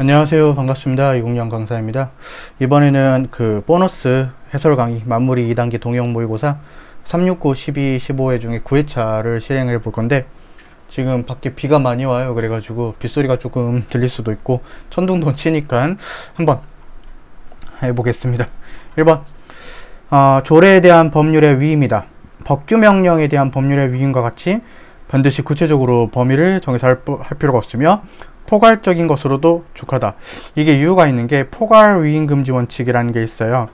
안녕하세요. 반갑습니다. 이공양 강사입니다. 이번에는 그 보너스 해설 강의 만무리 2단계 동형 모의고사 369, 12, 15회 중에 9회차를 실행해 볼 건데, 지금 밖에 비가 많이 와요. 그래가지고 빗소리가 조금 들릴 수도 있고 천둥도 치니까 한번 해보겠습니다. 1번 조례에 대한 법률의 위임이다. 법규 명령에 대한 법률의 위임과 같이 반드시 구체적으로 범위를 정해서 할 필요가 없으며 포괄적인 것으로도 족하다. 이게 이유가 있는 게 포괄 위임 금지 원칙이라는 게 있어요.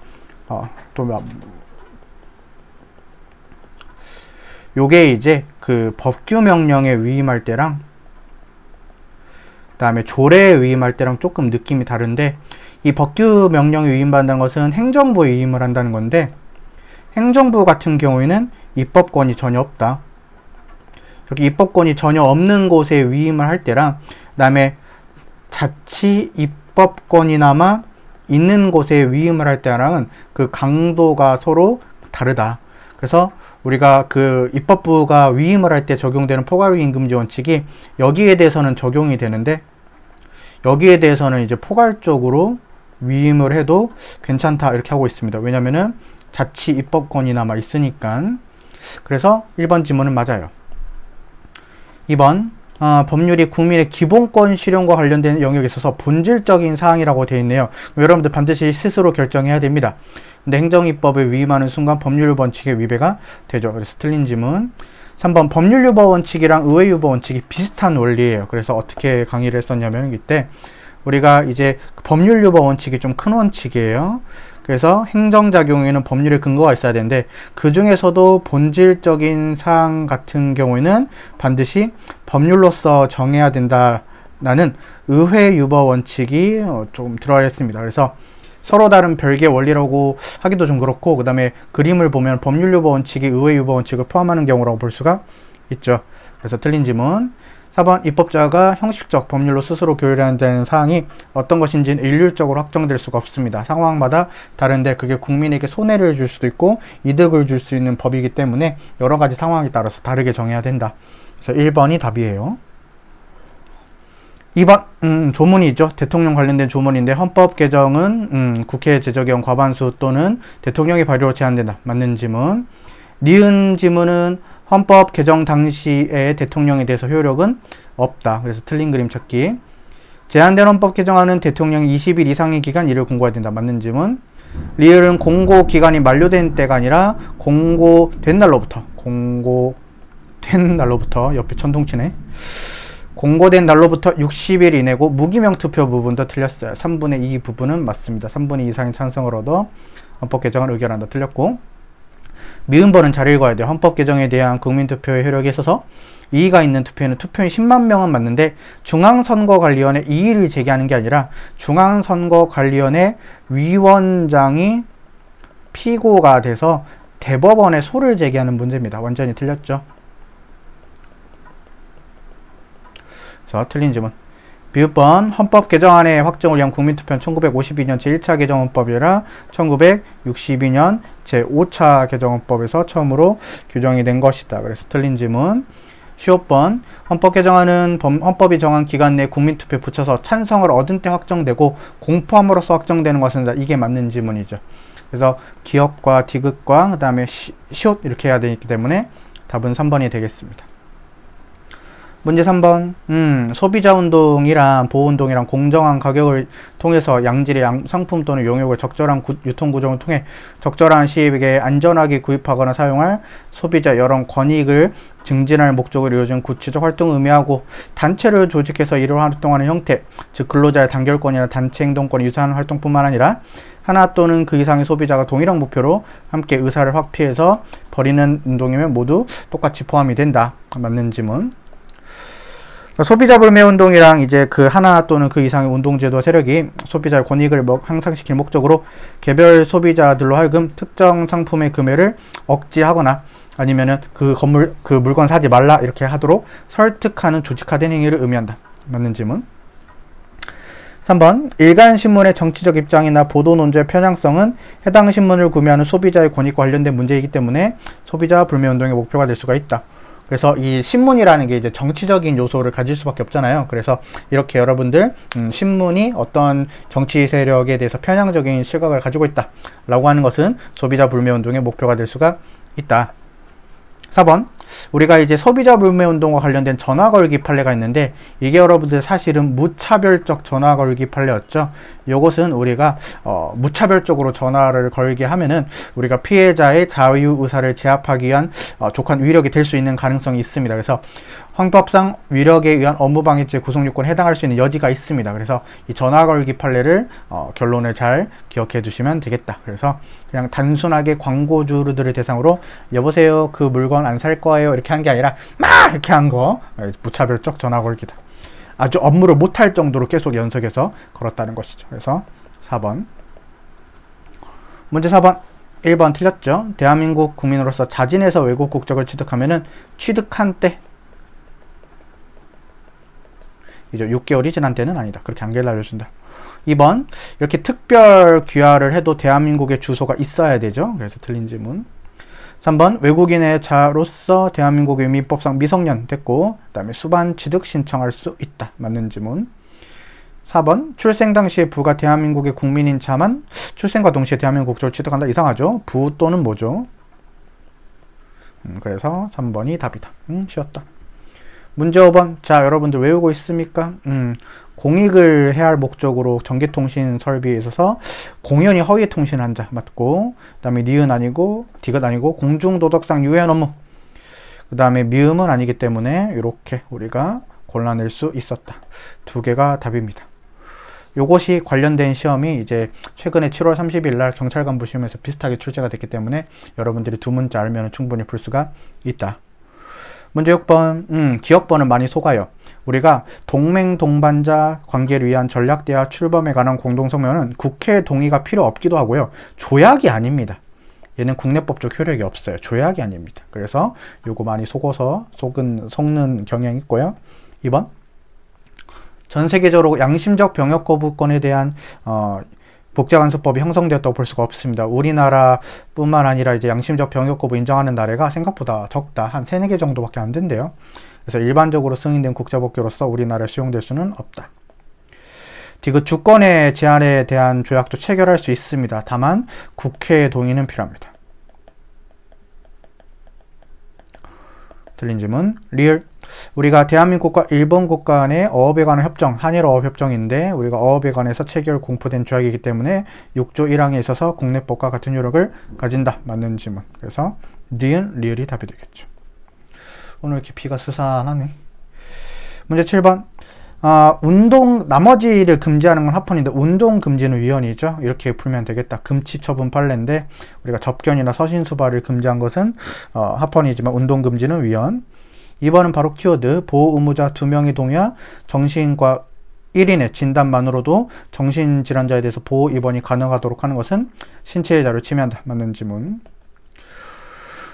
요게 이제 그 법규 명령에 위임할 때랑 그다음에 조례에 위임할 때랑 조금 느낌이 다른데, 이 법규 명령에 위임받는 것은 행정부에 위임을 한다는 건데, 행정부 같은 경우에는 입법권이 전혀 없다. 저기 입법권이 전혀 없는 곳에 위임을 할 때랑, 그 다음에 자치 입법권이나마 있는 곳에 위임을 할 때랑은 그 강도가 서로 다르다. 그래서 우리가 그 입법부가 위임을 할 때 적용되는 포괄위임 금지 원칙이 여기에 대해서는 적용이 되는데, 여기에 대해서는 이제 포괄적으로 위임을 해도 괜찮다 이렇게 하고 있습니다. 왜냐면은 자치 입법권이나마 있으니까. 그래서 1번 지문은 맞아요. 2번 법률이 국민의 기본권 실현과 관련된 영역에 있어서 본질적인 사항이라고 되어 있네요. 여러분들 반드시 스스로 결정해야 됩니다. 근데 행정입법에 위임하는 순간 법률 원칙에 위배가 되죠. 그래서 틀린 지문. 3번 법률유보 원칙이랑 의회유보 원칙이 비슷한 원리예요. 그래서 어떻게 강의를 했었냐면, 이때 우리가 이제 법률유보 원칙이 좀 큰 원칙이에요. 그래서 행정작용에는 법률의 근거가 있어야 되는데, 그 중에서도 본질적인 사항 같은 경우에는 반드시 법률로서 정해야 된다라는 의회유보 원칙이 좀 들어야 했습니다. 그래서 서로 다른 별개의 원리라고 하기도 좀 그렇고, 그 다음에 그림을 보면 법률유보 원칙이 의회유보 원칙을 포함하는 경우라고 볼 수가 있죠. 그래서 틀린 지문. 4번 입법자가 형식적 법률로 스스로 교율해야 되는 사항이 어떤 것인지는 일률적으로 확정될 수가 없습니다. 상황마다 다른데 그게 국민에게 손해를 줄 수도 있고 이득을 줄 수 있는 법이기 때문에 여러 가지 상황에 따라서 다르게 정해야 된다. 그래서 1번이 답이에요. 2번 조문이 있죠. 대통령 관련된 조문인데, 헌법 개정은 국회 제적용 과반수 또는 대통령의 발의로 제한된다. 맞는 지문. 니은 지문은 헌법 개정 당시에 대통령에 대해서 효력은 없다. 그래서 틀린 그림 찾기. 제한된 헌법 개정안은 대통령이 20일 이상의 기간 이를 공고해야 된다. 맞는 지문. 리을은 공고 기간이 만료된 때가 아니라 공고된 날로부터. 공고된 날로부터. 옆에 천둥치네. 공고된 날로부터 60일 이내고, 무기명 투표 부분도 틀렸어요. 3분의 2 부분은 맞습니다. 3분의 2 이상의 찬성을 얻어 헌법 개정을 의결한다. 틀렸고. 미음번은 잘 읽어야 돼요. 헌법 개정에 대한 국민투표의 효력에 있어서 이의가 있는 투표에는 투표인 10만 명은 맞는데, 중앙선거관리위원회 이의를 제기하는 게 아니라 중앙선거관리위원회 위원장이 피고가 돼서 대법원에 소를 제기하는 문제입니다. 완전히 틀렸죠. 자, 틀린 지문. 비읍번 헌법 개정안의 확정을 위한 국민투표는 1952년 제1차 개정헌법이라 1962년 제5차 개정헌법에서 처음으로 규정이 된 것이다. 그래서 틀린 지문. 15번 헌법 개정안은 헌법이 정한 기간 내 국민투표에 붙여서 찬성을 얻은 때 확정되고 공포함으로써 확정되는 것은 이게 맞는 지문이죠. 그래서 기역과 디귿과 그 다음에 시옷 이렇게 해야 되기 때문에 답은 3번이 되겠습니다. 문제 3번. 소비자운동이랑 보호운동이랑 공정한 가격을 통해서 양질의 상품 또는 용역을 적절한 유통구조를 통해 적절한 시에게 안전하게 구입하거나 사용할 소비자 여러 권익을 증진할 목적으로 이루어진 구체적 활동을 의미하고, 단체를 조직해서 이를 활동하는 형태, 즉 근로자의 단결권이나 단체 행동권이 유사한 활동뿐만 아니라 하나 또는 그 이상의 소비자가 동일한 목표로 함께 의사를 확피해서 벌이는 운동이면 모두 똑같이 포함이 된다. 맞는 지문. 소비자 불매 운동이랑 이제 그 하나 또는 그 이상의 운동제도와 세력이 소비자의 권익을 향상시킬 목적으로 개별 소비자들로 하여금 특정 상품의 구매를 억제하거나 아니면은 그 물건 사지 말라 이렇게 하도록 설득하는 조직화된 행위를 의미한다. 맞는 지문. 3번 일간신문의 정치적 입장이나 보도 논조의 편향성은 해당 신문을 구매하는 소비자의 권익과 관련된 문제이기 때문에 소비자 불매운동의 목표가 될 수가 있다. 그래서 이 신문이라는 게 이제 정치적인 요소를 가질 수밖에 없잖아요. 그래서 이렇게 여러분들 신문이 어떤 정치 세력에 대해서 편향적인 시각을 가지고 있다 라고 하는 것은 소비자 불매운동의 목표가 될 수가 있다. 4번, 우리가 이제 소비자 불매운동과 관련된 전화 걸기 판례가 있는데, 이게 여러분들 사실은 무차별적 전화 걸기 판례였죠. 요것은 우리가 무차별적으로 전화를 걸게 하면은 우리가 피해자의 자유의사를 제압하기 위한 족한 위력이 될 수 있는 가능성이 있습니다. 그래서 헌법상 위력에 의한 업무방해죄 구속요건에 해당할 수 있는 여지가 있습니다. 그래서 이 전화 걸기 판례를 결론을 잘 기억해 두시면 되겠다. 그래서 그냥 단순하게 광고주들을 대상으로 여보세요 그 물건 안 살 거예요 이렇게 한 게 아니라 막 이렇게 한 거 무차별적 전화 걸기다. 아주 업무를 못할 정도로 계속 연속해서 걸었다는 것이죠. 그래서 4번. 문제 4번. 1번 틀렸죠. 대한민국 국민으로서 자진해서 외국 국적을 취득하면은 취득한 때 이제 6개월이 지난 때는 아니다. 그렇게 안개를 알려준다. 2번. 이렇게 특별 귀화를 해도 대한민국에 주소가 있어야 되죠. 그래서 틀린 지문. 3번. 외국인의 자로서 대한민국의 민법상 미성년 됐고 그 다음에 수반 취득 신청할 수 있다. 맞는 지문. 4번. 출생 당시에 부가 대한민국의 국민인 자만 출생과 동시에 대한민국 국적을 취득한다. 이상하죠. 부 또는 뭐죠. 그래서 3번이 답이다. 쉬웠다. 문제 5번. 자, 여러분들 외우고 있습니까? 공익을 해야 할 목적으로 전기통신 설비에 있어서 공연히 허위 통신한 자 맞고, 그 다음에 니은 아니고 디귿 아니고 공중도덕상 유해한 업무, 그 다음에 미음은 아니기 때문에 이렇게 우리가 골라낼 수 있었다. 두 개가 답입니다. 요것이 관련된 시험이 이제 최근에 7월 30일 날 경찰관부 시험에서 비슷하게 출제가 됐기 때문에 여러분들이 두 문자 알면 충분히 풀 수가 있다. 문제 6번. 기억번은 많이 속아요. 우리가 동맹 동반자 관계를 위한 전략대화 출범에 관한 공동성명은 국회 동의가 필요 없기도 하고요. 조약이 아닙니다. 얘는 국내법적 효력이 없어요. 조약이 아닙니다. 그래서 요거 많이 속아서 속는 경향이 있고요. 2번. 전 세계적으로 양심적 병역 거부권에 대한 복제관습법이 형성되었다고 볼 수가 없습니다. 우리나라뿐만 아니라 이제 양심적 병역 거부 인정하는 나라가 생각보다 적다. 한 3, 4개 정도밖에 안 된대요. 그래서 일반적으로 승인된 국제법규로서 우리나라에 수용될 수는 없다. 디귿 주권의 제한에 대한 조약도 체결할 수 있습니다. 다만 국회의 동의는 필요합니다. 틀린 질문. 리을. 우리가 대한민국과 일본 국가 간의 어업에 관한 협정, 한일 어업 협정인데 우리가 어업에 관해서 체결 공포된 조약이기 때문에 6조 1항에 있어서 국내법과 같은 효력을 가진다. 맞는 질문. 그래서 니은, 리을이 답이 되겠죠. 오늘 이렇게 비가 스산하네. 문제 7번. 나머지를 금지하는 건 합헌인데 운동 금지는 위헌이죠. 이렇게 풀면 되겠다. 금치 처분 판례인데 우리가 접견이나 서신수발을 금지한 것은 합헌이지만 운동 금지는 위헌. 2번은 바로 키워드. 보호 의무자 2명이 동의하 정신과 1인의 진단만으로도 정신질환자에 대해서 보호 입원이 가능하도록 하는 것은 신체의 자유를 침해한다. 맞는 지문.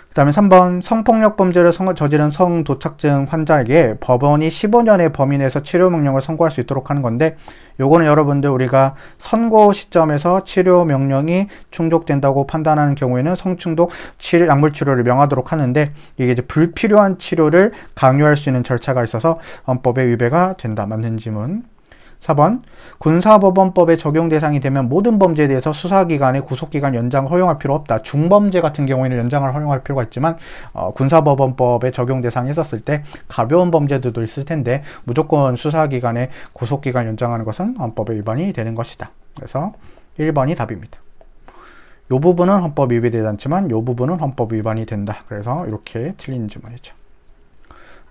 그 다음에 3번. 성폭력 범죄를 저지른 성도착증 환자에게 법원이 15년의 범위 내에서 치료명령을 선고할 수 있도록 하는 건데, 요거는 여러분들 우리가 선고 시점에서 치료명령이 충족된다고 판단하는 경우에는 성충독 약물 치료를 명하도록 하는데, 이게 이제 불필요한 치료를 강요할 수 있는 절차가 있어서 헌법에 위배가 된다. 맞는 지문. 4번. 군사법원법의 적용 대상이 되면 모든 범죄에 대해서 수사기관의 구속기간 연장을 허용할 필요 없다. 중범죄 같은 경우에는 연장을 허용할 필요가 있지만 군사법원법의 적용 대상이 있었을 때 가벼운 범죄들도 있을 텐데 무조건 수사기관의 구속기간 연장하는 것은 헌법에 위반이 되는 것이다. 그래서 1번이 답입니다. 이 부분은 헌법 위배되지 않지만 이 부분은 헌법 위반이 된다. 그래서 이렇게 틀린 질문이죠.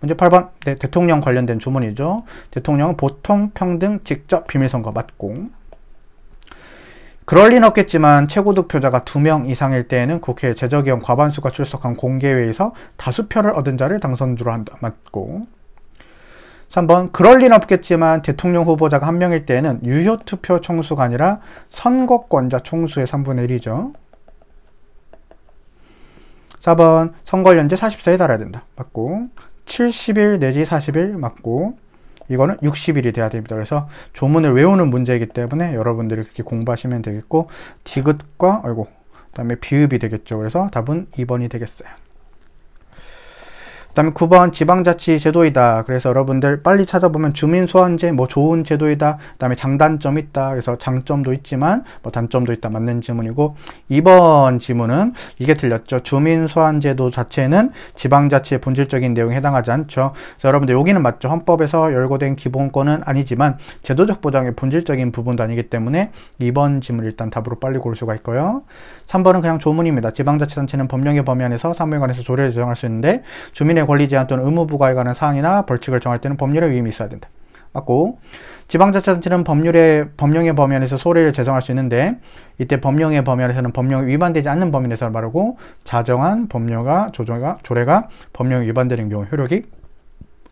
문제 8번. 네, 대통령 관련된 조문이죠. 대통령은 보통, 평등, 직접, 비밀선거 맞고, 그럴 리는 없겠지만 최고 득표자가 2명 이상일 때에는 국회 제적의원 과반수가 출석한 공개회의에서 다수표를 얻은 자를 당선주로 한다. 맞고, 3번. 그럴 리는 없겠지만 대통령 후보자가 1명일 때에는 유효투표 총수가 아니라 선거권자 총수의 3분의 1이죠. 4번. 선거연제 40세에 달아야 된다. 맞고, 70일 내지 40일 맞고, 이거는 60일이 돼야 됩니다. 그래서 조문을 외우는 문제이기 때문에 여러분들이 그렇게 공부하시면 되겠고, 디귿과 그 다음에 비읍이 되겠죠. 그래서 답은 2번이 되겠어요. 그 다음에 9번 지방자치 제도이다. 그래서 여러분들 빨리 찾아보면 주민소환제 뭐 좋은 제도이다. 그 다음에 장단점이 있다. 그래서 장점도 있지만 뭐 단점도 있다. 맞는 지문이고 2번 지문은 이게 틀렸죠. 주민소환제도 자체는 지방자치의 본질적인 내용에 해당하지 않죠. 그래서 여러분들 여기는 맞죠. 헌법에서 열거된 기본권은 아니지만 제도적 보장의 본질적인 부분도 아니기 때문에 2번 지문 일단 답으로 빨리 고를 수가 있고요. 3번은 그냥 조문입니다. 지방자치단체는 법령의 범위 안에서 사무에 관해서 조례를 제정할 수 있는데 주민의 권리 제한 또는 의무 부과에 관한 사항이나 벌칙을 정할 때는 법률의 위임이 있어야 된다. 맞고 지방자치단체는 법령의 범위 안에서 소례를 제정할 수 있는데 이때 법령의 범위 안에서는 법령이 위반되지 않는 범위 내에서 말하고 자정한 법령과 조례가 법령이 위반되는 경우 효력이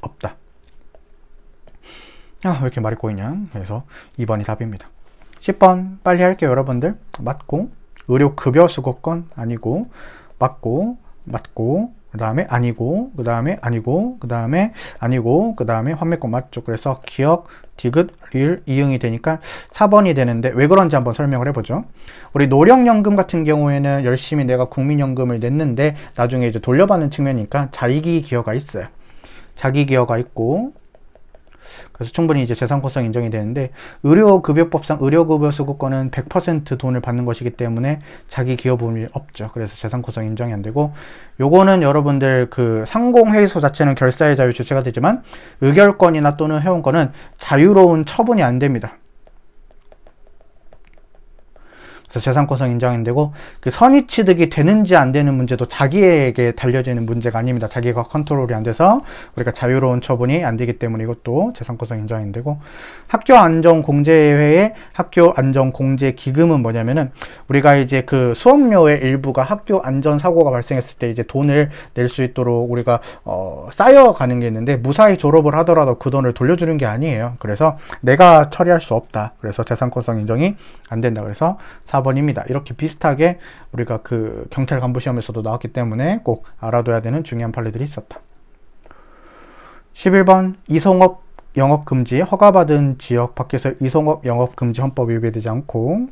없다. 왜 이렇게 말이 꼬이냐. 그래서 2번이 답입니다. 10번 빨리 할게요. 여러분들 맞고 의료급여수급권 아니고 맞고 그 다음에 아니고 그 다음에 아니고 그 다음에 아니고 그 다음에 환매권 맞죠. 그래서 기억, 디귿, 리을, 이응이 되니까 4번이 되는데 왜 그런지 한번 설명을 해보죠. 우리 노령연금 같은 경우에는 열심히 내가 국민연금을 냈는데 나중에 이제 돌려받는 측면이니까 자기기여가 있어요. 자기기여가 있고 그래서 충분히 이제 재산권성 인정이 되는데 의료급여법상 의료급여수급권은 100% 돈을 받는 것이기 때문에 자기 기여 부분이 없죠. 그래서 재산권성 인정이 안 되고 요거는 여러분들 그 상공회의소 자체는 결사의 자유 주체가 되지만 의결권이나 또는 회원권은 자유로운 처분이 안 됩니다. 그래서 재산권성 인정이 안 되고 그 선의취득이 되는지 안 되는 문제도 자기에게 달려지는 문제가 아닙니다. 자기가 컨트롤이 안 돼서 우리가 자유로운 처분이 안 되기 때문에 이것도 재산권성 인정이 안 되고 학교안전공제회의 학교안전공제기금은 뭐냐면은 우리가 이제 그 수업료의 일부가 학교 안전사고가 발생했을 때 이제 돈을 낼 수 있도록 우리가 쌓여가는 게 있는데 무사히 졸업을 하더라도 그 돈을 돌려주는 게 아니에요. 그래서 내가 처리할 수 없다. 그래서 재산권성 인정이 안 된다. 그래서 4번입니다. 이렇게 비슷하게 우리가 그 경찰 간부 시험에서도 나왔기 때문에 꼭 알아둬야 되는 중요한 판례들이 있었다. 11번 이송업 영업금지 허가받은 지역 밖에서 이송업 영업금지 헌법 위배되지 않고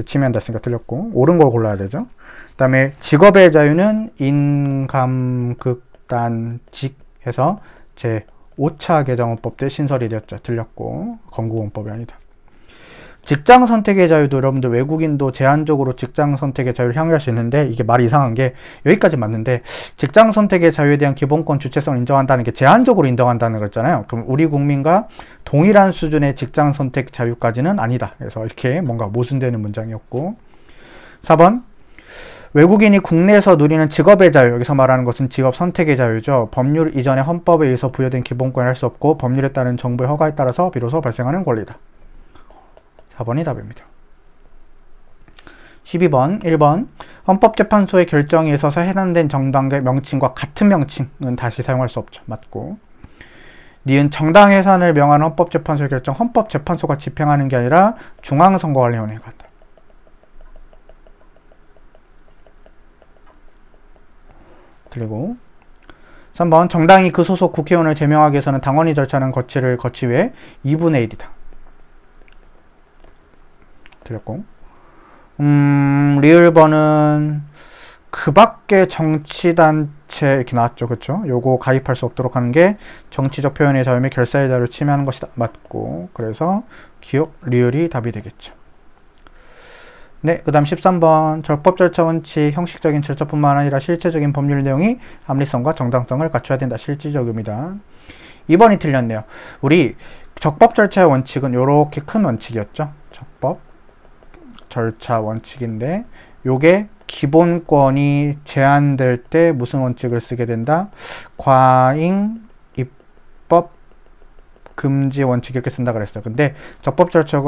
침해한다 했으니까 틀렸고 옳은 걸 골라야 되죠. 그 다음에 직업의 자유는 인감극단직 해서 제 5차 개정헌법 때 신설이 되었죠. 틀렸고 건국헌법이 아니다. 직장 선택의 자유도 여러분들 외국인도 제한적으로 직장 선택의 자유를 향유할 수 있는데 이게 말이 이상한 게 여기까지 맞는데 직장 선택의 자유에 대한 기본권 주체성을 인정한다는 게 제한적으로 인정한다는 거잖아요. 그럼 우리 국민과 동일한 수준의 직장 선택 자유까지는 아니다. 그래서 이렇게 뭔가 모순되는 문장이었고 4번 외국인이 국내에서 누리는 직업의 자유, 여기서 말하는 것은 직업 선택의 자유죠. 법률 이전의 헌법에 의해서 부여된 기본권을 할 수 없고 법률에 따른 정부의 허가에 따라서 비로소 발생하는 권리다. 4번이 답입니다. 12번, 1번 헌법재판소의 결정에 있어서 해당된 정당의 명칭과 같은 명칭은 다시 사용할 수 없죠. 맞고 니은 정당 해산을 명하는 헌법재판소의 결정 헌법재판소가 집행하는 게 아니라 중앙선거관리위원회가 한다. 그리고 3번 정당이 그 소속 국회의원을 제명하기 위해서는 당원이 절차는 거치를 거치 후에 2분의 1이다. 틀렸고 리을번은 그 밖에 정치단체 이렇게 나왔죠. 그쵸? 요거 가입할 수 없도록 하는 게 정치적 표현의 자유 및 결사의 자유를 침해하는 것이다. 맞고 그래서 기억 리을이 답이 되겠죠. 네, 그 다음 13번 적법 절차 원칙 형식적인 절차뿐만 아니라 실체적인 법률 내용이 합리성과 정당성을 갖춰야 된다. 실질적입니다. 2번이 틀렸네요. 우리 적법 절차의 원칙은 이렇게 큰 원칙이었죠. 적법 절차 원칙인데 요게 기본권이 제한될 때 무슨 원칙을 쓰게 된다? 과잉 입법 금지 원칙 이렇게 쓴다 그랬어요. 근데 적법 절차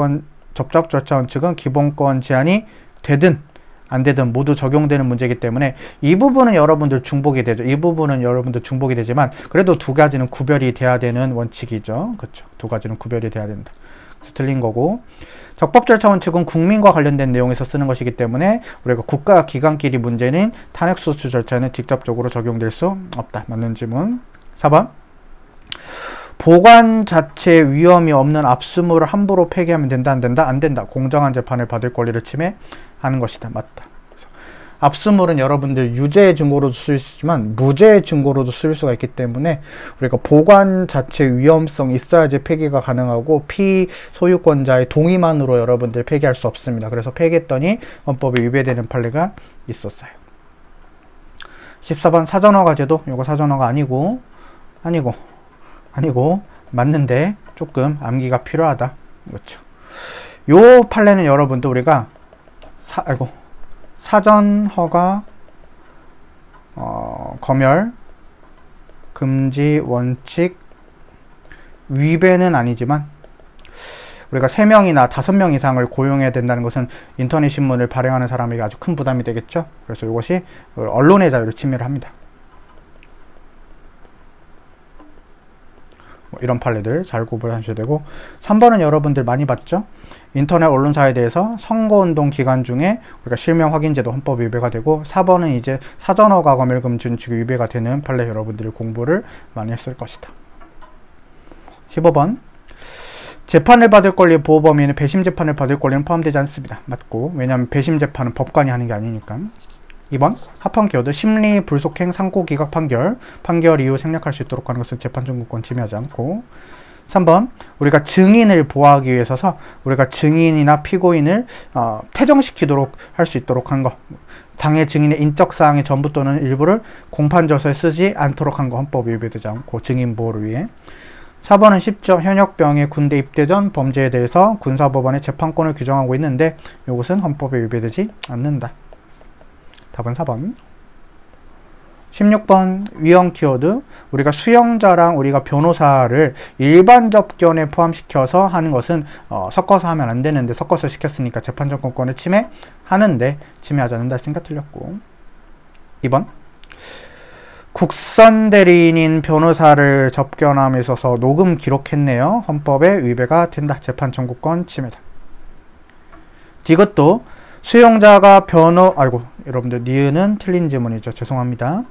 원칙은 기본권 제한이 되든 안 되든 모두 적용되는 문제이기 때문에 이 부분은 여러분들 중복이 되죠. 이 부분은 여러분들 중복이 되지만 그래도 두 가지는 구별이 돼야 되는 원칙이죠. 그렇죠. 두 가지는 구별이 돼야 된다. 그래서 틀린 거고 적법 절차 원칙은 국민과 관련된 내용에서 쓰는 것이기 때문에 우리가 국가 기관끼리 문제는 탄핵소추 절차는 직접적으로 적용될 수 없다. 맞는 질문. 4번 보관 자체 위험이 없는 압수물을 함부로 폐기하면 된다 안 된다? 안 된다. 공정한 재판을 받을 권리를 침해하는 것이다. 맞다. 압수물은 여러분들 유죄 증거로도 쓸 수 있지만 무죄 증거로도 쓸 수가 있기 때문에 우리가 보관 자체 위험성이 있어야지 폐기가 가능하고 피소유권자의 동의만으로 여러분들 폐기할 수 없습니다. 그래서 폐기했더니 헌법에 위배되는 판례가 있었어요. 14번 사전허가제도. 요거 사전허가 아니고 맞는데 조금 암기가 필요하다. 그렇죠. 요 판례는 여러분들 우리가 사전허가 검열 금지 원칙 위배는 아니지만 우리가 3명이나 5명 이상을 고용해야 된다는 것은 인터넷 신문을 발행하는 사람에게 아주 큰 부담이 되겠죠. 그래서 이것이 언론의 자유를 침해를 합니다. 이런 판례들 잘 구분하셔야 되고, 3번은 여러분들 많이 봤죠? 인터넷 언론사에 대해서 선거운동 기간 중에 우리가 실명 확인제도 헌법 위배가 되고, 4번은 이제 사전허가 검열금지 원칙 위배가 되는 판례 여러분들이 공부를 많이 했을 것이다. 15번 재판을 받을 권리 보호 범위에는 배심 재판을 받을 권리는 포함되지 않습니다. 맞고, 왜냐하면 배심 재판은 법관이 하는 게 아니니까. 2번 합헌 키워드 심리 불속행 상고 기각 판결 이후 생략할 수 있도록 하는 것은 재판 청구권 침해하지 않고. 3번 우리가 증인을 보호하기 위해서 우리가 증인이나 피고인을 퇴정시키도록 할 수 있도록 한 거, 당해 증인의 인적사항의 전부 또는 일부를 공판조서에 쓰지 않도록 한 거 헌법 위배되지 않고 증인 보호를 위해. 4번은 쉽죠. 현역병의 군대 입대 전 범죄에 대해서 군사법원의 재판권을 규정하고 있는데 이것은 헌법에 위배되지 않는다. 답은 4번. 16번 위헌 키워드. 우리가 수용자랑 우리가 변호사를 일반 접견에 포함시켜서 하는 것은 섞어서 하면 안 되는데 섞어서 시켰으니까 재판정권권을 침해하는데 침해하지 않는다 했으니까 틀렸고. 2번 국선 대리인인 변호사를 접견함에 있어서 녹음 기록했네요. 헌법에 위배가 된다. 재판 청구권 침해다. 디귿도 수용자가 여러분들 니은은 틀린 지문이죠. 죄송합니다.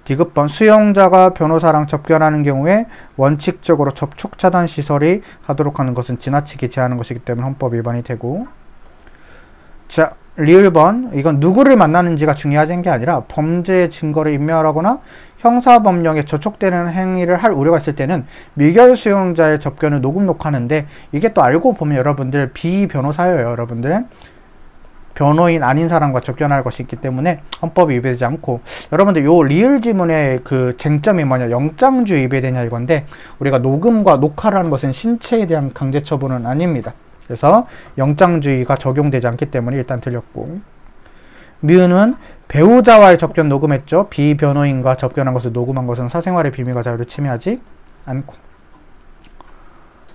디귿번 수용자가 변호사랑 접견하는 경우에 원칙적으로 접촉 차단 시설이 하도록 하는 것은 지나치게 제한하는 것이기 때문에 헌법 위반이 되고. 자, 리을번 이건 누구를 만나는지가 중요한 게 아니라 범죄 증거를 인멸하거나 형사법령에 저촉되는 행위를 할 우려가 있을 때는 미결 수용자의 접견을 녹음 녹화하는데, 이게 또 알고 보면 여러분들 비변호사예요. 여러분들 변호인 아닌 사람과 접견할 것이 있기 때문에 헌법이 위배되지 않고. 여러분들 요 리을 지문의 그 쟁점이 뭐냐, 영장주의 위배되냐 이건데, 우리가 녹음과 녹화를 하는 것은 신체에 대한 강제 처분은 아닙니다. 그래서 영장주의가 적용되지 않기 때문에 일단 틀렸고. 미은은 배우자와의 접견 녹음했죠. 비변호인과 접견한 것을 녹음한 것은 사생활의 비밀과 자유를 침해하지 않고.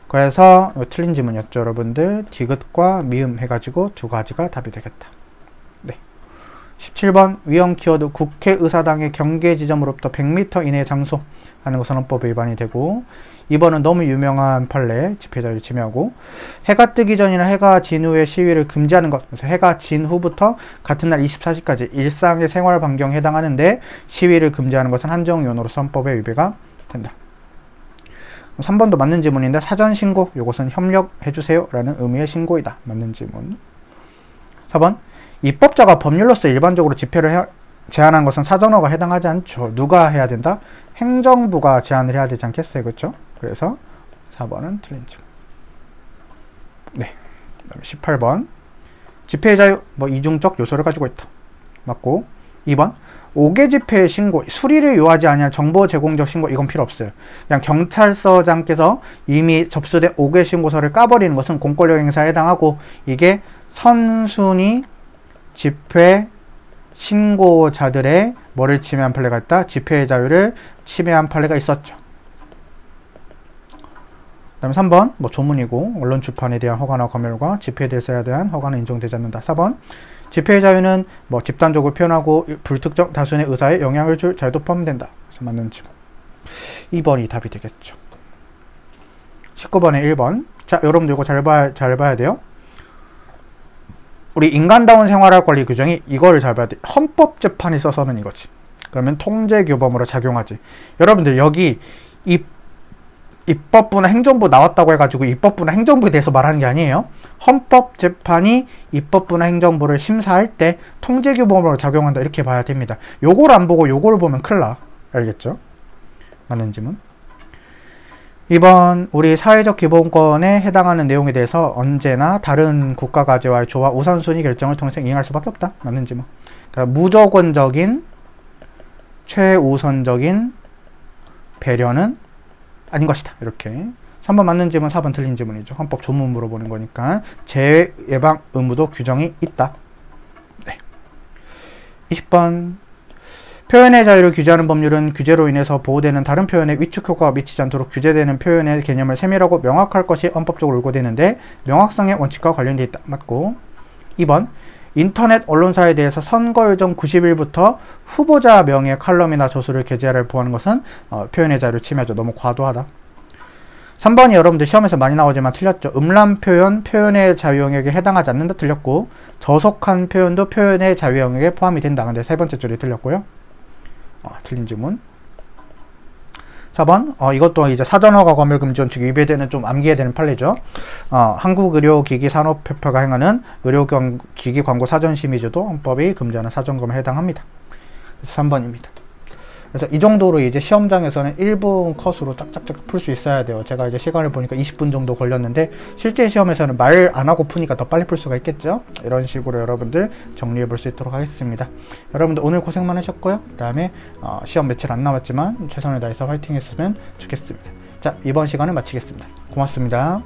그래서 틀린 지문이었죠. 여러분들 디귿과 미음 해가지고 두 가지가 답이 되겠다. 네. 17번 위헌 키워드 국회의사당의 경계 지점으로부터 100m 이내의 장소 하는 것은 헌법 위반이 되고. 2번은 너무 유명한 판례 집회자유를 침해하고, 해가 뜨기 전이나 해가 진 후에 시위를 금지하는 것. 그래서 해가 진 후부터 같은 날 24시까지 일상의 생활 반경에 해당하는데 시위를 금지하는 것은 한정요원으로서 헌법에 위배가 된다. 3번도 맞는 지문인데 사전신고, 이것은 협력해주세요 라는 의미의 신고이다. 맞는 지문. 4번 입법자가 법률로서 일반적으로 집회를 제한한 것은 사전허가 해당하지 않죠. 누가 해야 된다? 행정부가 제한을 해야 되지 않겠어요? 그렇죠? 그래서 4번은 틀린 지문. 네. 그다음에 18번 집회의 자유, 이중적 요소를 가지고 있다. 맞고. 2번 5개 집회의 신고, 수리를 요하지 아니한 정보 제공적 신고, 이건 필요 없어요. 그냥 경찰서장께서 이미 접수된 5개 신고서를 까버리는 것은 공권력 행사에 해당하고, 이게 선순위 집회 신고자들의 뭐를 침해한 판례가 있다? 집회의 자유를 침해한 판례가 있었죠. 그 다음에 3번 조문이고, 언론 출판에 대한 허가나 검열과 집회에 대한 허가는 인정되지 않는다. 4번 집회의 자유는 집단적으로 표현하고 불특정 다수의 의사에 영향을 줄 자유도 포함된다. 그래서 맞는 지문. 2번이 답이 되겠죠. 19번에 1번. 자, 여러분들 이거 잘 봐야 돼요. 우리 인간다운 생활할 권리 규정이 이거를 잘 봐야 돼. 헌법재판에 있어서는 이거지. 그러면 통제규범으로 작용하지. 여러분들 여기 입법부나 행정부 나왔다고 해가지고 입법부나 행정부에 대해서 말하는 게 아니에요. 헌법재판이 입법부나 행정부를 심사할 때 통제규범으로 작용한다 이렇게 봐야 됩니다. 요걸 안 보고 요걸 보면 큰일 나. 알겠죠? 맞는 질문. 2번 우리 사회적 기본권에 해당하는 내용에 대해서 언제나 다른 국가 가치와의 조화 우선순위 결정을 통해서 이행할 수밖에 없다. 맞는 질문. 그러니까 무조건적인 최우선적인 배려는 아닌 것이다. 이렇게 3번 맞는 질문, 4번 틀린 질문이죠. 헌법 조문 물어보는 거니까 재해 예방 의무도 규정이 있다. 네. 20번 표현의 자유를 규제하는 법률은 규제로 인해서 보호되는 다른 표현에 위축 효과가 미치지 않도록 규제되는 표현의 개념을 세밀하고 명확할 것이 헌법적으로 요구되는데 명확성의 원칙과 관련되어 있다. 맞고 2번 인터넷 언론사에 대해서 선거일정 90일부터 후보자 명의 칼럼이나 저수를 게재하를 보호하는 것은 표현의 자유를 침해하죠. 너무 과도하다. 3번이 여러분들 시험에서 많이 나오지만 틀렸죠. 음란 표현, 표현의 자유 영역에 해당하지 않는다 틀렸고 저속한 표현도 표현의 자유 영역에 포함이 된다. 근데 세 번째 줄이 틀렸고요. 틀린 질문. 4번 이것도 이제 사전허가 검열 금지 원칙에 위배되는 좀 암기해야 되는 판례죠. 한국의료기기산업협회가 행하는 의료기기 광고 사전심의제도 헌법이 금지하는 사전검에 해당합니다. 그래서 3번입니다. 그래서 이 정도로 이제 시험장에서는 1분 컷으로 짝짝짝 풀 수 있어야 돼요. 제가 이제 시간을 보니까 20분 정도 걸렸는데 실제 시험에서는 말 안 하고 푸니까 더 빨리 풀 수가 있겠죠. 이런 식으로 여러분들 정리해 볼 수 있도록 하겠습니다. 여러분들 오늘 고생 많으셨고요. 그 다음에 시험 며칠 안 남았지만 최선을 다해서 화이팅 했으면 좋겠습니다. 자, 이번 시간을 마치겠습니다. 고맙습니다.